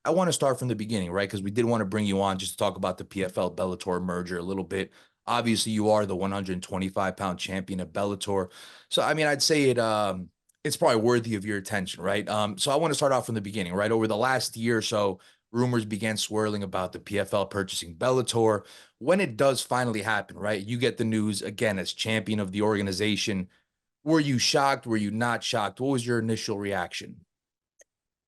I want to start from the beginning, right? Because we did want to bring you on just to talk about the PFL Bellator merger a little bit. Obviously, you are the 125-pound champion of Bellator. So, I mean, I'd say it's probably worthy of your attention, right? So I want to start off from the beginning, right? Over the last year or so, rumors began swirling about the PFL purchasing Bellator. When it does finally happen, right? You get the news again as champion of the organization. Were you shocked? Were you not shocked? What was your initial reaction?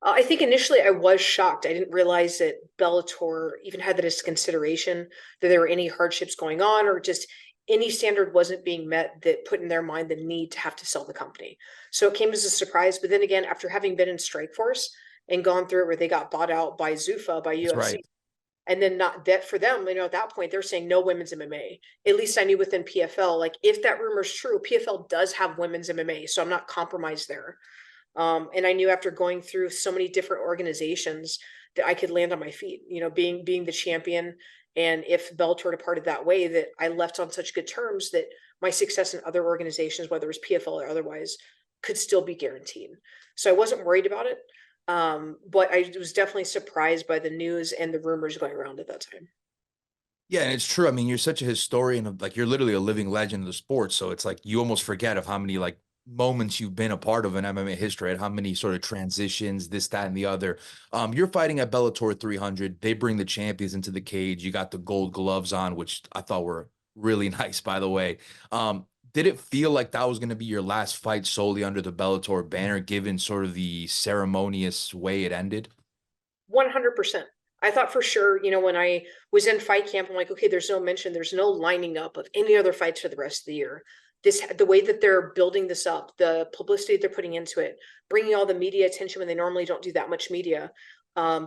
I think initially I was shocked. I didn't realize that Bellator even had that as consideration, that there were any hardships going on, or just any standard wasn't being met that put in their mind the need to have to sell the company. So it came as a surprise. But then again, after having been in Strikeforce and gone through it where they got bought out by Zuffa, by That's UFC, right. and then not that for them, at that point they're saying no women's MMA. At least I knew within PFL, like if that rumor is true, PFL does have women's MMA, so I'm not compromised there. And I knew after going through so many different organizations that I could land on my feet, being the champion. And if Bellator departed that way, that I left on such good terms that my success in other organizations, whether it was PFL or otherwise, could still be guaranteed. So I wasn't worried about it. But I was definitely surprised by the news and the rumors going around at that time. Yeah, and it's true. I mean, you're such a historian of like you're literally a living legend of the sport. So it's like you almost forget of how many like moments you've been a part of in MMA history, and how many sort of transitions, this, that, and the other. You're fighting at Bellator 300. They bring the champions into the cage. You got the gold gloves on, which I thought were really nice, by the way. Did it feel like that was going to be your last fight solely under the Bellator banner, given sort of the ceremonious way it ended? 100%. I thought for sure, when I was in fight camp, I'm like, okay, there's no mention, there's no lining up of any other fights for the rest of the year. The way that they're building this up, the publicity they're putting into it, bringing all the media attention when they normally don't do that much media,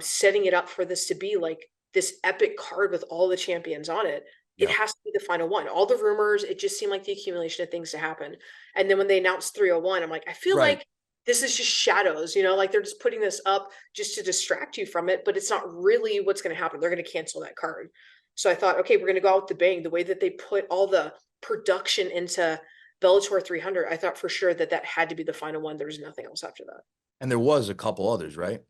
setting it up for this to be like this epic card with all the champions on it. It Yeah. has to be the final one. All the rumors, it just seemed like the accumulation of things to happen. And then when they announced 301, I'm like, I feel Right. like this is just shadows, like they're just putting this up just to distract you from it, but it's not really what's going to happen. They're going to cancel that card. So I thought, okay, we're going to go out with the bang. The way that they put all the production into Bellator 300, I thought for sure that that had to be the final one. There was nothing else after that. And there was a couple others, right?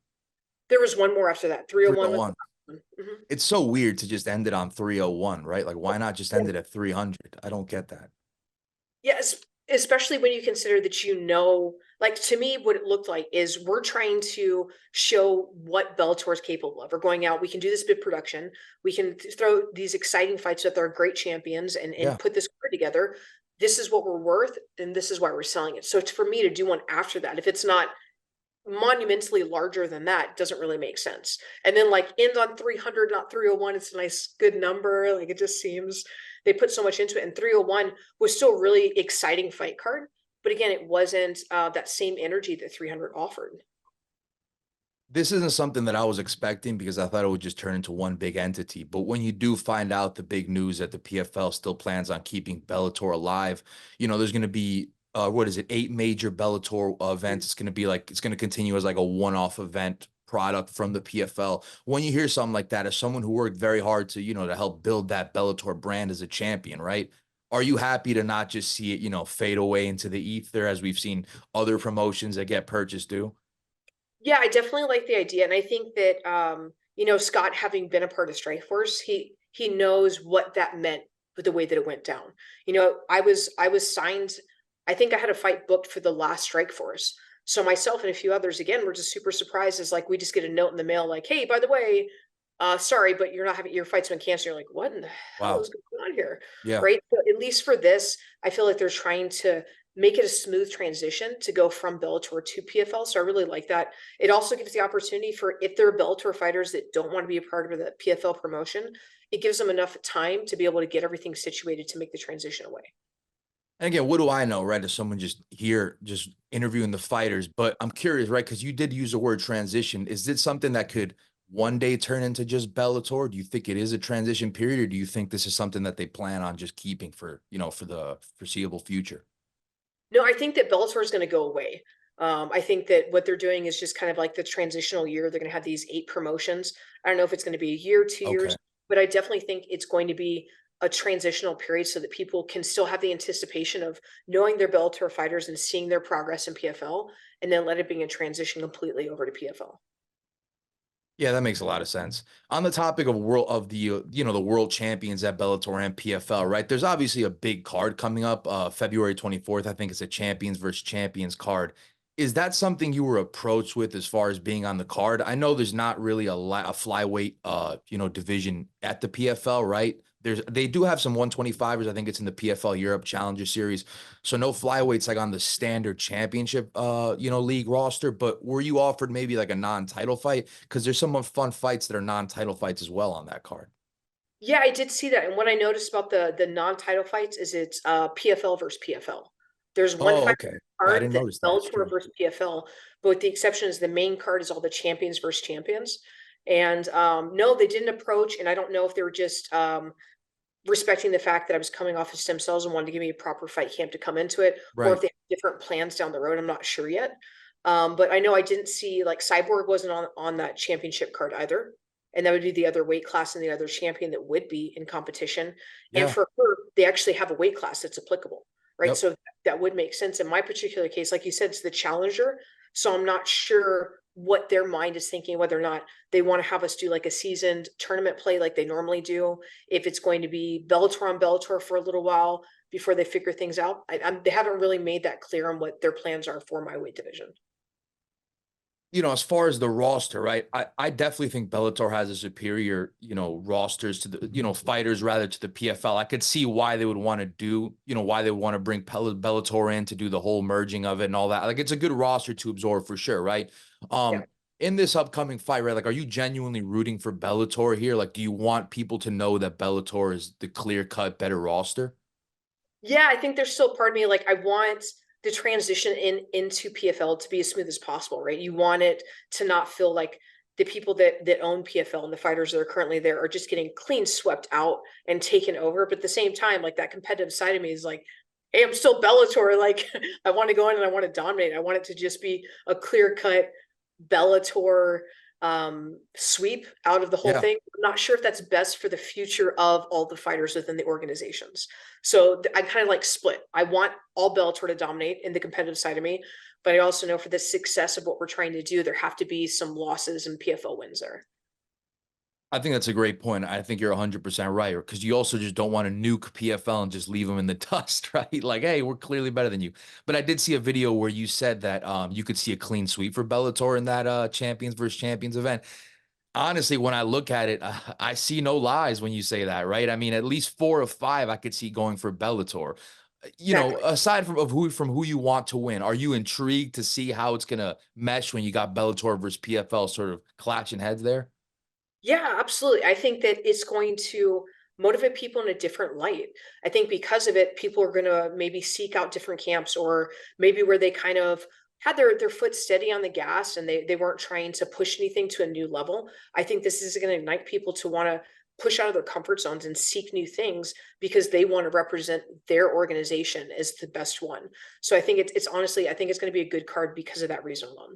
There was one more after that. 301 was the 301. last one. Mhm. It's so weird to just end it on 301, right? Like, why not just end it at 300? I don't get that. Yes, especially when you consider that like to me, what it looked like is we're trying to show what Bellator is capable of. We're going out, we can do this big production, we can throw these exciting fights with our great champions and Yeah. put this card together. This is what we're worth, and this is why we're selling it. So it's for me to do one after that. If it's not monumentally larger than that, doesn't really make sense. And then like end on 300, not 301. It's a nice, good number. Like it just seems they put so much into it. And 301 was still a really exciting fight card. But again, it wasn't that same energy that 300 offered. This isn't something that I was expecting because I thought it would just turn into one big entity. But when you do find out the big news that the PFL still plans on keeping Bellator alive, there's going to be what is it, 8 major Bellator events. It's going to be like it's going to continue as like a one-off event product from the PFL. When you hear something like that, as someone who worked very hard to to help build that Bellator brand as a champion, right? Are you happy to not just see it fade away into the ether as we've seen other promotions that get purchased do? Yeah, I definitely like the idea. And I think that Scott having been a part of Strikeforce, he knows what that meant with the way that it went down. I was signed, I think I had a fight booked for the last Strikeforce. So myself and a few others again were just super surprised as like we just get a note in the mail like, hey, by the way, sorry, but you're not having your fight's been canceled. You're like, what in the hell is Wow. going on here? Yeah. Right. So at least for this, I feel like they're trying to make it a smooth transition to go from Bellator to PFL. So I really like that. It also gives the opportunity for if there are Bellator fighters that don't want to be a part of the PFL promotion, it gives them enough time to be able to get everything situated to make the transition away. And again, what do I know, right? As someone just here, just interviewing the fighters. But I'm curious, right? Because you did use the word transition. Is it something that could one day turn into just Bellator? Do you think it is a transition period, or do you think this is something that they plan on just keeping for the foreseeable future? No, I think that Bellator is going to go away. I think that what they're doing is just kind of like the transitional year. They're going to have these 8 promotions. I don't know if it's going to be a year, 2 years, Okay. but I definitely think it's going to be a transitional period so that people can still have the anticipation of knowing their Bellator fighters and seeing their progress in PFL, and then let it be a transition completely over to PFL. Yeah, that makes a lot of sense. On the topic of world of the the world champions at Bellator and PFL, right? There's obviously a big card coming up, February 24th. I think it's a champions versus champions card. Is that something you were approached with as far as being on the card? I know there's not really a flyweight division at the PFL, right? They do have some 125ers. I think it's in the PFL Europe Challenger Series. So no flyweights like on the standard championship league roster, but were you offered maybe like a non-title fight? Because there's some fun fights that are non-title fights as well on that card. Yeah, I did see that, and what I noticed about the non-title fights is it's, PFL versus PFL. There's one Oh, fight okay. Yeah, I card didn't that's notice that. It's Bellator true. versus PFL, but with the exception is the main card is all the champions versus champions, and, no, they didn't approach, and I don't know if they were just, respecting the fact that I was coming off of stem cells and wanted to give me a proper fight camp to come into it, or if Right. they have different plans down the road, I'm not sure yet. But I know I didn't see like Cyborg wasn't on that championship card either. And that would be the other weight class and the other champion that would be in competition. And Yeah. for her, they actually have a weight class that's applicable, right? Yep. So that would make sense. In my particular case, like you said, it's the challenger. So I'm not sure what their mind is thinking, whether or not they want to have us do like a seasoned tournament play like they normally do, if it's going to be Bellator on Bellator for a little while before they figure things out. They haven't really made that clear on what their plans are for my weight division. As far as the roster, right? I definitely think Bellator has a superior, rosters to the, fighters rather to the PFL. I could see why they would want to do, why they want to bring Bellator in to do the whole merging of it and all that. Like it's a good roster to absorb for sure, right? Yeah. In this upcoming fight, right? Like, are you genuinely rooting for Bellator here? Like, do you want people to know that Bellator is the clear-cut better roster? Yeah, I think there's still part of me like I want the transition into PFL to be as smooth as possible, right? You want it to not feel like the people that own PFL and the fighters that are currently there are just getting clean swept out and taken over. But at the same time, like that competitive side of me is like, hey, I'm still Bellator. Like I want to go in and I want to dominate. I want it to just be a clear cut Bellator sweep out of the whole Yeah. thing. I'm not sure if that's best for the future of all the fighters within the organizations. So I kind of like split. I want all Bellator to dominate in the competitive side of me, but I also know for the success of what we're trying to do, there have to be some losses and PFL wins there. I think that's a great point. I think you're 100% right because you also just don't want to nuke PFL and just leave them in the dust, right? Like, hey, we're clearly better than you. But I did see a video where you said that you could see a clean sweep for Bellator in that champions versus champions event. Honestly, when I look at it, I see no lies when you say that, right? I mean, at least 4 of 5 I could see going for Bellator. Exactly. Aside from who you want to win, are you intrigued to see how it's gonna mesh when you got Bellator versus PFL sort of clashing heads there? Yeah, absolutely. I think that it's going to motivate people in a different light. I think because of it, people are going to maybe seek out different camps or maybe where they kind of had their foot steady on the gas and they weren't trying to push anything to a new level. I think this is going to ignite people to want to push out of their comfort zones and seek new things because they want to represent their organization as the best one. So I think it's honestly, I think it's going to be a good card because of that reason alone.